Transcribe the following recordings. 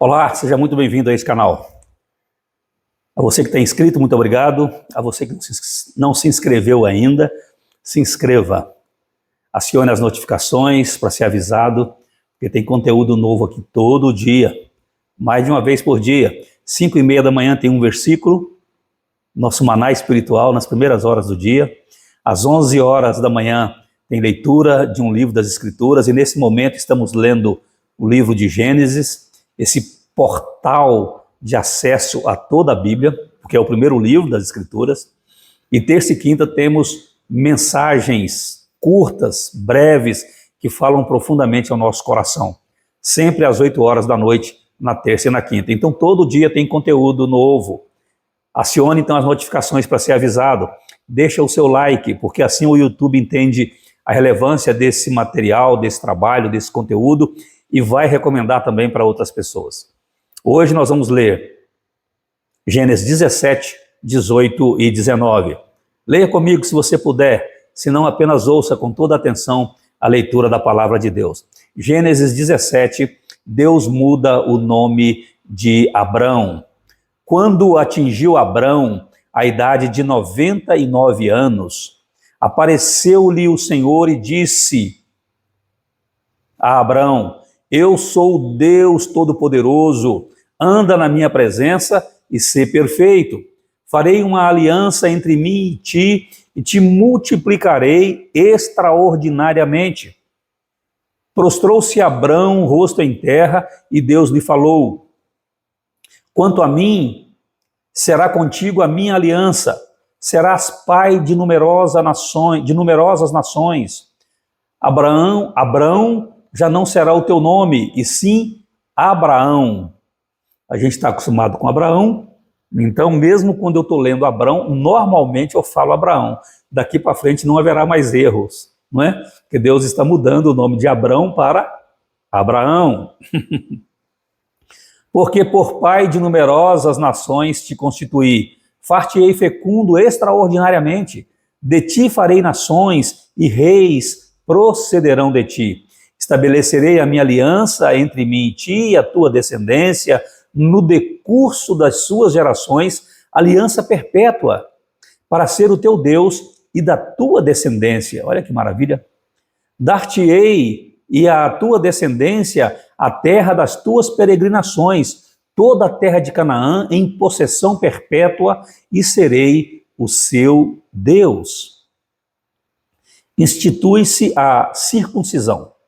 Olá, seja muito bem-vindo a esse canal. A você que está inscrito, muito obrigado. A você que não se inscreveu ainda, se inscreva. Acione as notificações para ser avisado, porque tem conteúdo novo aqui todo dia, mais de uma vez por dia. 5:30 da manhã tem um versículo, nosso maná espiritual nas primeiras horas do dia. Às 11 horas da manhã tem leitura de um livro das Escrituras, e nesse momento estamos lendo o livro de Gênesis, esse portal de acesso a toda a Bíblia, porque é o primeiro livro das Escrituras. E terça e quinta temos mensagens curtas, breves, que falam profundamente ao nosso coração. Sempre às 8 horas da noite, na terça e na quinta. Então todo dia tem conteúdo novo. Acione então as notificações para ser avisado. Deixa o seu like, porque assim o YouTube entende a relevância desse material, desse trabalho, desse conteúdo, e vai recomendar também para outras pessoas. Hoje nós vamos ler Gênesis 17, 18 e 19. Leia comigo se você puder, se não apenas ouça com toda atenção a leitura da palavra de Deus. Gênesis 17, Deus muda o nome de Abrão. Quando atingiu Abrão a idade de 99 anos, apareceu-lhe o Senhor e disse a Abrão: eu sou o Deus Todo-Poderoso, anda na minha presença e sê perfeito. Farei uma aliança entre mim e te multiplicarei extraordinariamente. Prostrou-se Abrão, rosto em terra, e Deus lhe falou: quanto a mim, será contigo a minha aliança, serás pai de numerosas nações. Abrão já não será o teu nome, e sim Abraão. A gente está acostumado com Abraão, então mesmo quando eu estou lendo Abrão, normalmente eu falo Abraão. Daqui para frente não haverá mais erros, não é? Porque Deus está mudando o nome de Abrão para Abraão. Porque por pai de numerosas nações te constituí, far-te-ei fecundo extraordinariamente, de ti farei nações e reis procederão de ti. Estabelecerei a minha aliança entre mim e ti e a tua descendência no decurso das suas gerações, aliança perpétua, para ser o teu Deus e da tua descendência. Olha que maravilha! Dar-te-ei e a tua descendência a terra das tuas peregrinações, toda a terra de Canaã em possessão perpétua, e serei o seu Deus. Institui-se a circuncisão.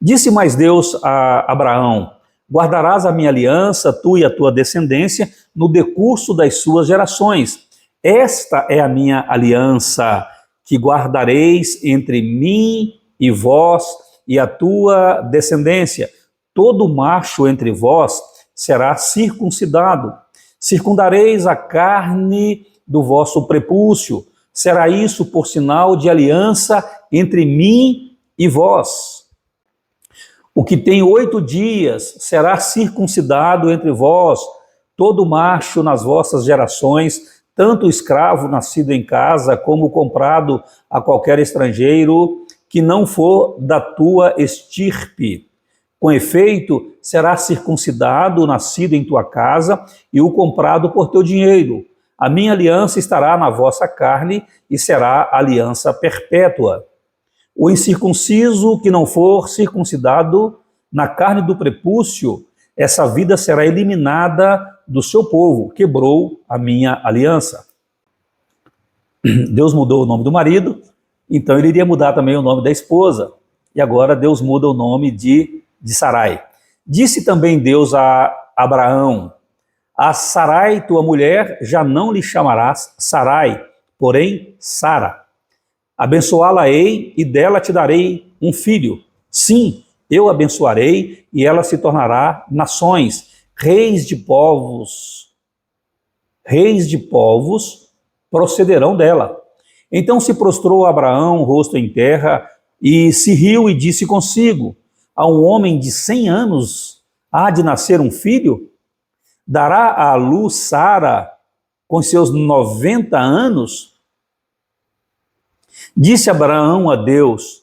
Disse mais Deus a Abraão: guardarás a minha aliança, tu e a tua descendência, no decurso das suas gerações. Esta é a minha aliança, que guardareis entre mim e vós e a tua descendência. Todo macho entre vós será circuncidado. Circundareis a carne do vosso prepúcio. Será isso por sinal de aliança entre mim e vós. O que tem 8 dias será circuncidado entre vós, todo macho nas vossas gerações, tanto o escravo nascido em casa, como comprado a qualquer estrangeiro, que não for da tua estirpe. Com efeito, será circuncidado o nascido em tua casa e o comprado por teu dinheiro. A minha aliança estará na vossa carne e será aliança perpétua. O incircunciso que não for circuncidado na carne do prepúcio, essa vida será eliminada do seu povo. Quebrou a minha aliança. Deus mudou o nome do marido, então ele iria mudar também o nome da esposa. E agora Deus muda o nome de Sarai. Disse também Deus a Abraão: a Sarai, tua mulher, já não lhe chamarás Sarai, porém Sara. Abençoá-la-ei e dela te darei um filho. Sim, eu abençoarei e ela se tornará nações, reis de povos procederão dela. Então se prostrou Abraão, rosto em terra, e se riu e disse consigo: a um homem de 100 anos há de nascer um filho? Dará à luz Sara com seus 90 anos? Disse Abraão a Deus: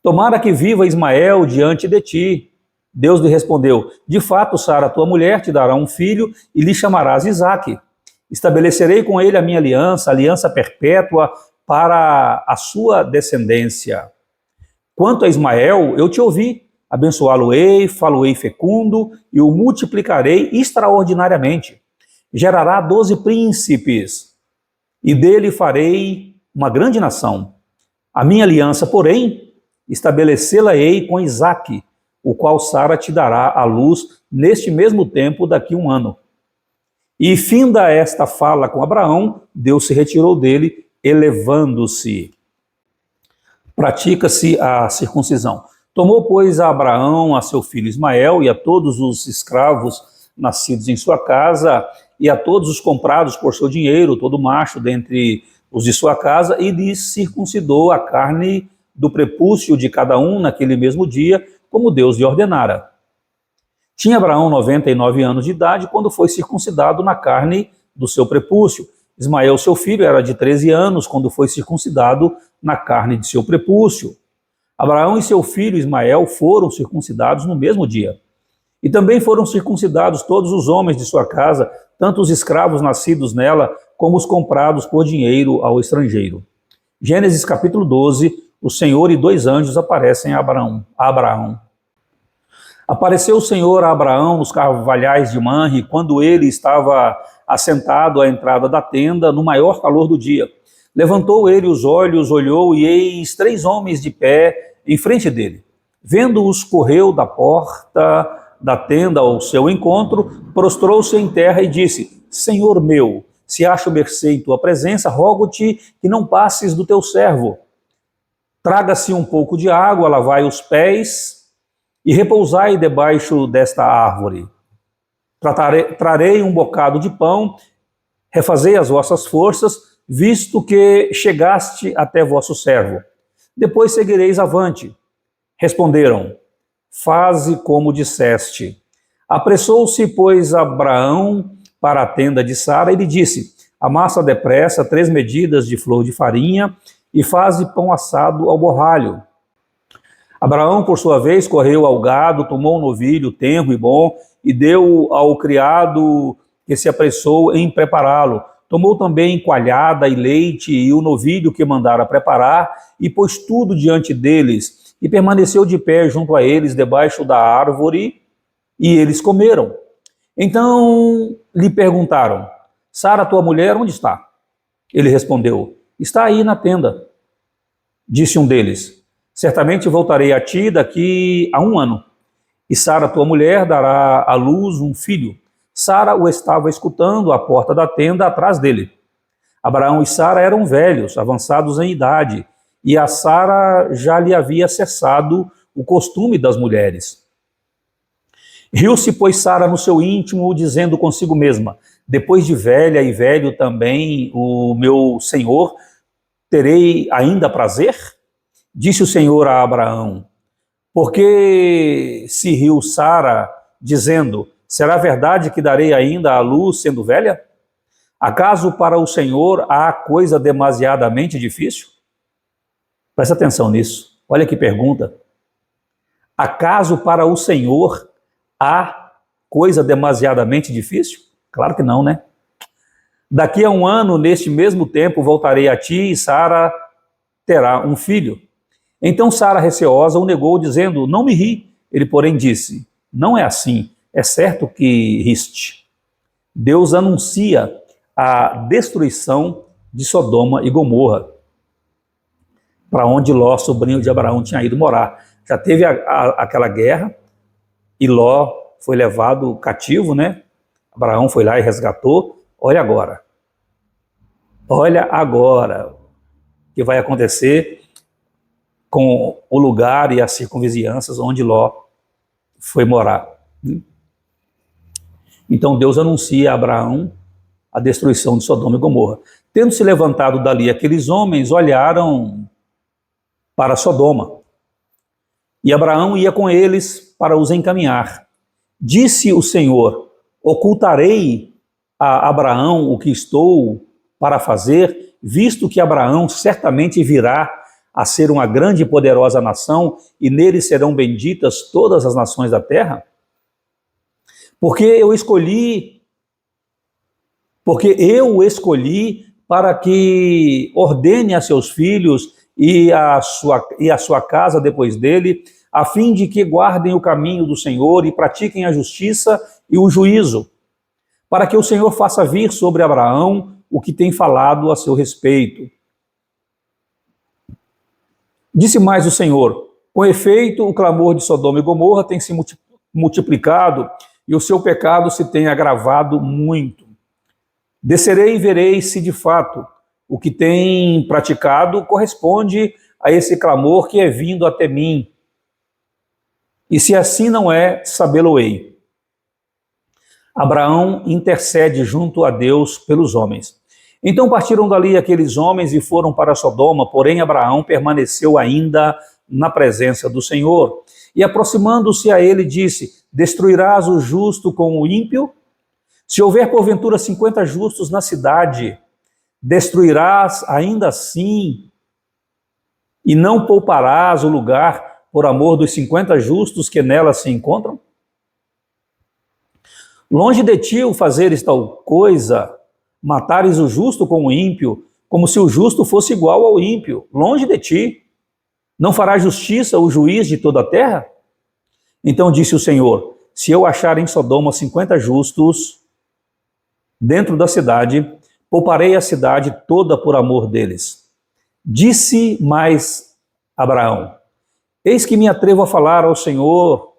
tomara que viva Ismael diante de ti. Deus lhe respondeu: de fato, Sara, tua mulher, te dará um filho e lhe chamarás Isaque. Estabelecerei com ele a minha aliança, aliança perpétua para a sua descendência. Quanto a Ismael, eu te ouvi, abençoá-lo-ei, falo-ei fecundo e o multiplicarei extraordinariamente. Gerará 12 príncipes e dele farei uma grande nação. A minha aliança, porém, estabelecê-la-ei com Isaque, o qual Sara te dará à luz neste mesmo tempo daqui a um ano. E finda esta fala com Abraão, Deus se retirou dele, elevando-se. Pratica-se a circuncisão. Tomou, pois, a Abraão, a seu filho Ismael, e a todos os escravos nascidos em sua casa, e a todos os comprados por seu dinheiro, todo macho dentre os de sua casa, e lhes circuncidou a carne do prepúcio de cada um naquele mesmo dia, como Deus lhe ordenara. Tinha Abraão 99 anos de idade quando foi circuncidado na carne do seu prepúcio. Ismael, seu filho, era de 13 anos quando foi circuncidado na carne de seu prepúcio. Abraão e seu filho Ismael foram circuncidados no mesmo dia. E também foram circuncidados todos os homens de sua casa, tanto os escravos nascidos nela, como os comprados por dinheiro ao estrangeiro. Gênesis capítulo 12, o Senhor e 2 anjos aparecem a Abraão. Apareceu o Senhor a Abraão nos carvalhais de Manre, quando ele estava assentado à entrada da tenda, no maior calor do dia. Levantou ele os olhos, olhou, e eis 3 homens de pé em frente dele. Vendo-os, correu da porta da tenda ao seu encontro, prostrou-se em terra e disse: Senhor meu, se acho mercê em tua presença, rogo-te que não passes do teu servo. Traga-se um pouco de água, lavai os pés e repousai debaixo desta árvore. Trarei um bocado de pão, refazei as vossas forças, visto que chegaste até vosso servo. Depois seguireis avante. Responderam: faze como disseste. Apressou-se, pois, Abraão para a tenda de Sara e lhe disse: amassa depressa 3 medidas de flor de farinha e faze pão assado ao borralho. Abraão, por sua vez, correu ao gado, tomou um novilho tenro e bom e deu ao criado que se apressou em prepará-lo. Tomou também coalhada e leite e o novilho que mandara preparar e pôs tudo diante deles e permaneceu de pé junto a eles debaixo da árvore e eles comeram. Então lhe perguntaram: Sara, tua mulher, onde está? Ele respondeu: está aí na tenda. Disse um deles: certamente voltarei a ti daqui a 1 ano, e Sara, tua mulher, dará à luz um filho. Sara o estava escutando à porta da tenda atrás dele. Abraão e Sara eram velhos, avançados em idade, e a Sara já lhe havia cessado o costume das mulheres. Riu-se, pois, Sara no seu íntimo, dizendo consigo mesma: depois de velha e velho também o meu senhor, terei ainda prazer? Disse o Senhor a Abraão: porque se riu Sara, dizendo: será verdade que darei ainda à luz sendo velha? Acaso para o Senhor há coisa demasiadamente difícil? Presta atenção nisso. Olha que pergunta. Acaso para o Senhor há coisa demasiadamente difícil? Claro que não, né? Daqui a 1 ano, neste mesmo tempo, voltarei a ti e Sara terá um filho. Então Sara, receosa, o negou, dizendo: não me ri. Ele, porém, disse: não é assim, é certo que riste. Deus anuncia a destruição de Sodoma e Gomorra, para onde Ló, sobrinho de Abraão, tinha ido morar. Já teve aquela guerra e Ló foi levado cativo, né? Abraão foi lá e resgatou. Olha agora o que vai acontecer com o lugar e as circunvizinhanças onde Ló foi morar. Então Deus anuncia a Abraão a destruição de Sodoma e Gomorra. Tendo se levantado dali, aqueles homens olharam para Sodoma, e Abraão ia com eles para os encaminhar. Disse o Senhor: ocultarei a Abraão o que estou para fazer, visto que Abraão certamente virá a ser uma grande e poderosa nação, e nele serão benditas todas as nações da terra? Porque eu o escolhi para que ordene a seus filhos e a sua casa depois dele, a fim de que guardem o caminho do Senhor e pratiquem a justiça e o juízo, para que o Senhor faça vir sobre Abraão o que tem falado a seu respeito. Disse mais o Senhor: com efeito, o clamor de Sodoma e Gomorra tem se multiplicado e o seu pecado se tem agravado muito. Descerei e verei se de fato o que tem praticado corresponde a esse clamor que é vindo até mim. E se assim não é, sabê-lo-ei. Abraão intercede junto a Deus pelos homens. Então partiram dali aqueles homens e foram para Sodoma, porém Abraão permaneceu ainda na presença do Senhor. E aproximando-se a ele, disse: destruirás o justo com o ímpio? Se houver porventura 50 justos na cidade, destruirás ainda assim, e não pouparás o lugar por amor dos 50 justos que nela se encontram? Longe de ti o fazeres tal coisa, matares o justo com o ímpio, como se o justo fosse igual ao ímpio. Longe de ti. Não fará justiça o juiz de toda a terra? Então disse o Senhor: se eu achar em Sodoma 50 justos dentro da cidade, pouparei a cidade toda por amor deles. Disse mais Abraão: eis que me atrevo a falar ao Senhor,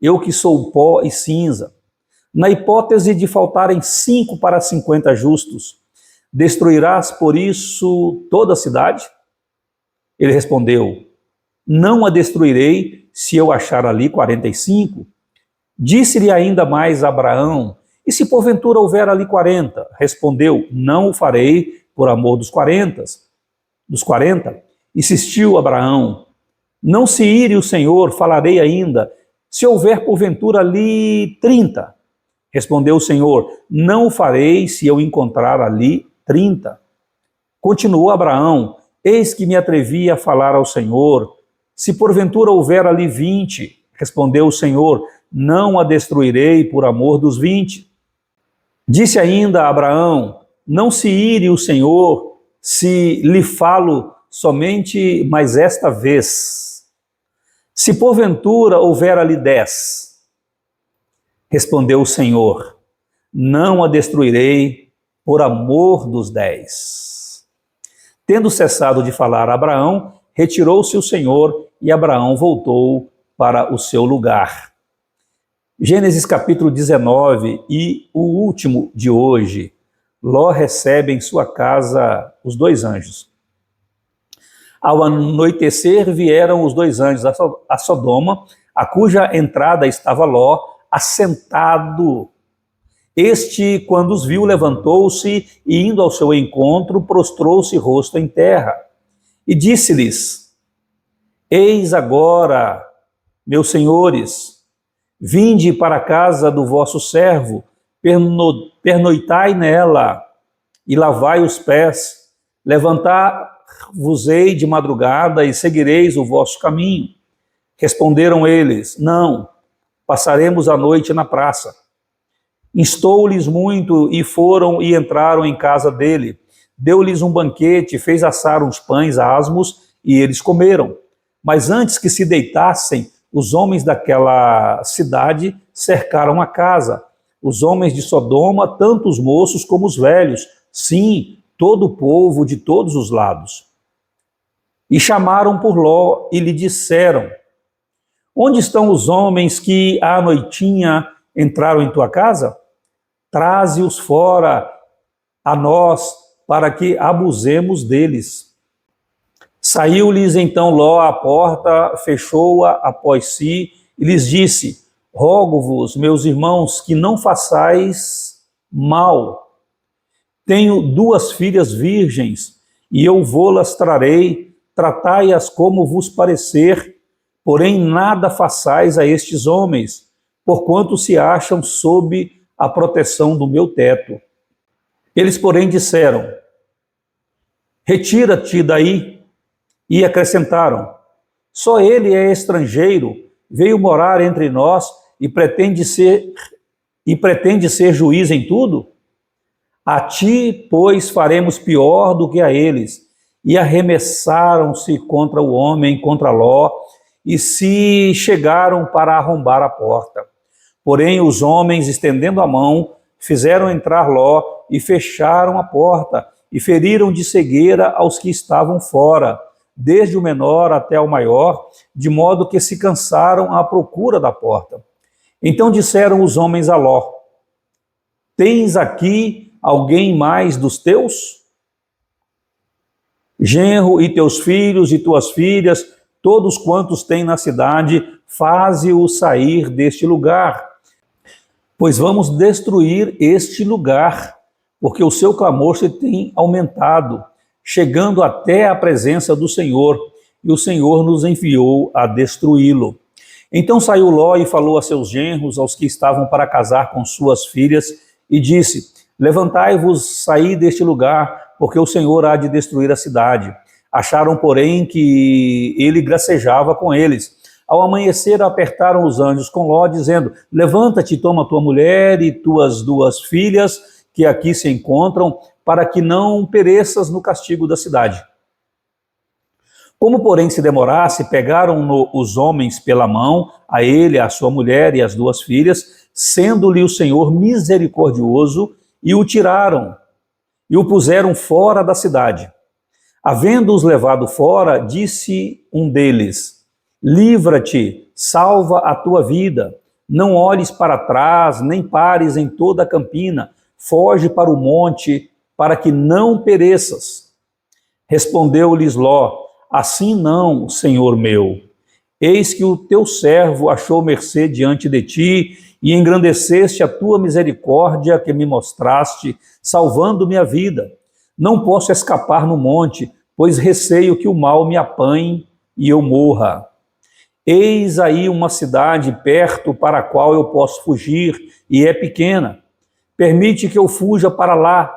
eu que sou pó e cinza. Na hipótese de faltarem 5 para 50 justos, destruirás por isso toda a cidade? Ele respondeu: não a destruirei se eu achar ali 45. Disse-lhe ainda mais Abraão: e se porventura houver ali 40? Respondeu: não o farei por amor dos 40. Insistiu Abraão: não se ire o Senhor, falarei ainda. Se houver porventura ali 30? Respondeu o Senhor: não o farei se eu encontrar ali 30. Continuou Abraão: eis que me atrevi a falar ao Senhor. Se porventura houver ali 20, respondeu o Senhor: não a destruirei por amor dos 20. Disse ainda Abraão: não se ire o Senhor se lhe falo somente mais esta vez. Se porventura houver ali 10, respondeu o Senhor: não a destruirei por amor dos 10. Tendo cessado de falar a Abraão, retirou-se o Senhor e Abraão voltou para o seu lugar. Gênesis capítulo 19 e o último de hoje. Ló recebe em sua casa os 2 anjos. Ao anoitecer vieram os 2 anjos a Sodoma, a cuja entrada estava Ló assentado. Este, quando os viu, levantou-se e, indo ao seu encontro, prostrou-se rosto em terra. E disse-lhes: eis agora, meus senhores, vinde para a casa do vosso servo, pernoitai nela e lavai os pés, levantar-vos-ei de madrugada e seguireis o vosso caminho. Responderam eles: não, passaremos a noite na praça. Instou-lhes muito e foram e entraram em casa dele. Deu-lhes um banquete, fez assar uns pães asmos e eles comeram. Mas antes que se deitassem, os homens daquela cidade cercaram a casa. Os homens de Sodoma, tanto os moços como os velhos, sim, todo o povo de todos os lados. E chamaram por Ló e lhe disseram: onde estão os homens que à noitinha entraram em tua casa? Traze-os fora a nós, para que abusemos deles. Saiu-lhes então Ló à porta, fechou-a após si, e lhes disse: rogo-vos, meus irmãos, que não façais mal. Tenho 2 filhas virgens, e eu vô-las trarei, tratai-as como vos parecer, porém nada façais a estes homens, porquanto se acham sob a proteção do meu teto. Eles, porém, disseram: retira-te daí, E acrescentaram: só ele é estrangeiro, veio morar entre nós e pretende ser juiz em tudo? A ti, pois, faremos pior do que a eles. E arremessaram-se contra o homem, contra Ló, e se chegaram para arrombar a porta. Porém, os homens, estendendo a mão, fizeram entrar Ló e fecharam a porta, e feriram de cegueira aos que estavam fora, desde o menor até o maior, de modo que se cansaram à procura da porta. Então disseram os homens a Ló: tens aqui alguém mais dos teus? Genro e teus filhos e tuas filhas, todos quantos têm na cidade, faze-os sair deste lugar, pois vamos destruir este lugar, porque o seu clamor se tem aumentado, chegando até a presença do Senhor, e o Senhor nos enviou a destruí-lo. Então saiu Ló e falou a seus genros, aos que estavam para casar com suas filhas, e disse: levantai-vos, saí deste lugar, porque o Senhor há de destruir a cidade. Acharam, porém, que ele gracejava com eles. Ao amanhecer, apertaram os anjos com Ló, dizendo: levanta-te, toma tua mulher e tuas 2 filhas, que aqui se encontram, para que não pereças no castigo da cidade. Como, porém, se demorasse, pegaram os homens pela mão, a ele, a sua mulher e as 2 filhas, sendo-lhe o Senhor misericordioso, e o tiraram, e o puseram fora da cidade. Havendo-os levado fora, disse um deles: livra-te, salva a tua vida, não olhes para trás, nem pares em toda a campina, foge para o monte, para que não pereças. Respondeu-lhes Ló: assim não, Senhor meu. Eis que o teu servo achou mercê diante de ti, e engrandeceste a tua misericórdia que me mostraste, salvando-me a vida. Não posso escapar no monte, pois receio que o mal me apanhe e eu morra. Eis aí uma cidade perto para a qual eu posso fugir, e é pequena. Permite que eu fuja para lá.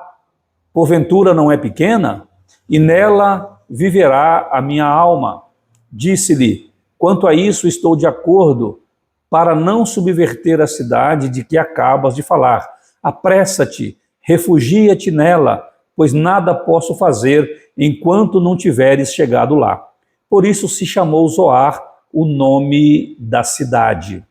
Porventura não é pequena? E nela viverá a minha alma. Disse-lhe: quanto a isso estou de acordo, para não subverter a cidade de que acabas de falar. Apressa-te, refugia-te nela, pois nada posso fazer enquanto não tiveres chegado lá. Por isso se chamou Zoar, o nome da cidade.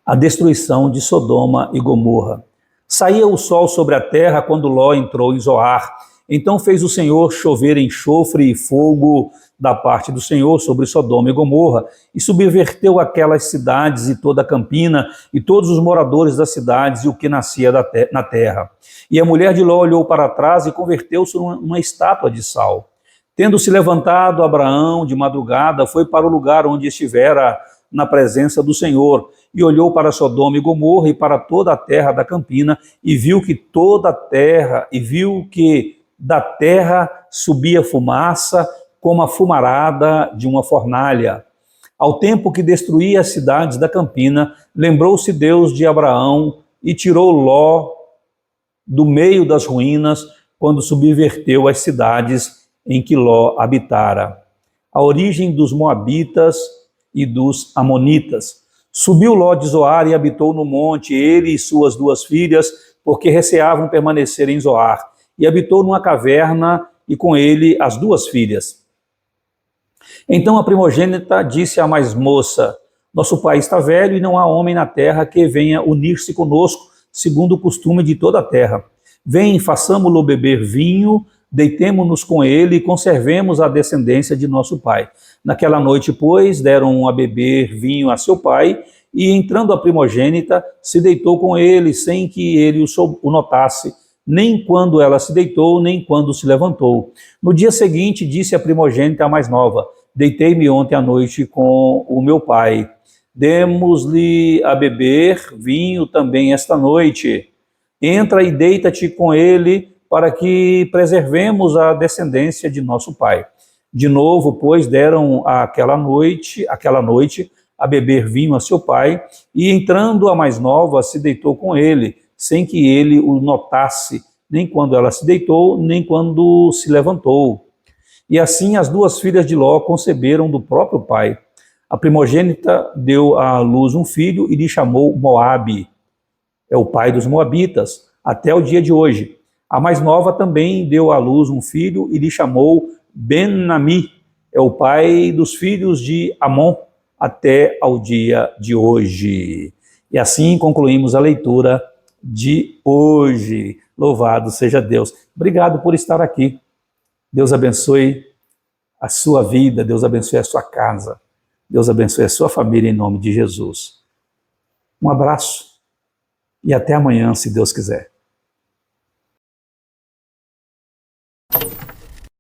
A destruição de Sodoma e Gomorra. Saía o sol sobre a terra quando Ló entrou em Zoar. Então fez o Senhor chover enxofre e fogo da parte do Senhor sobre Sodoma e Gomorra, e subverteu aquelas cidades e toda a campina, e todos os moradores das cidades e o que nascia na terra. E a mulher de Ló olhou para trás e converteu-se numa estátua de sal. Tendo-se levantado Abraão de madrugada, foi para o lugar onde estivera na presença do Senhor, e olhou para Sodoma e Gomorra e para toda a terra da campina, e viu que da terra subia fumaça, como a fumarada de uma fornalha. Ao tempo que destruía as cidades da campina, lembrou-se Deus de Abraão e tirou Ló do meio das ruínas, quando subverteu as cidades em que Ló habitara. A origem dos Moabitas e dos Amonitas. Subiu Ló de Zoar e habitou no monte, ele e suas 2 filhas, porque receavam permanecer em Zoar. E habitou numa caverna, e com ele as 2 filhas. Então a primogênita disse à mais moça: nosso pai está velho e não há homem na terra que venha unir-se conosco, segundo o costume de toda a terra. Vem, façamo-lo beber vinho, deitemo-nos com ele e conservemos a descendência de nosso pai. Naquela noite, pois, deram a beber vinho a seu pai, e entrando a primogênita, se deitou com ele, sem que ele o notasse, nem quando ela se deitou, nem quando se levantou. No dia seguinte, disse a primogênita à mais nova: deitei-me ontem à noite com o meu pai. Demos-lhe a beber vinho também esta noite. Entra e deita-te com ele, para que preservemos a descendência de nosso pai. De novo, pois, deram aquela noite a beber vinho a seu pai, e entrando a mais nova, se deitou com ele, sem que ele o notasse, nem quando ela se deitou, nem quando se levantou. E assim as duas filhas de Ló conceberam do próprio pai. A primogênita deu à luz um filho e lhe chamou Moabe. É o pai dos moabitas, até o dia de hoje. A mais nova também deu à luz um filho e lhe chamou Ben-Ami. É o pai dos filhos de Amon, até ao dia de hoje. E assim concluímos a leitura de hoje. Louvado seja Deus. Obrigado por estar aqui. Deus abençoe a sua vida, Deus abençoe a sua casa, Deus abençoe a sua família em nome de Jesus. Um abraço e até amanhã, se Deus quiser.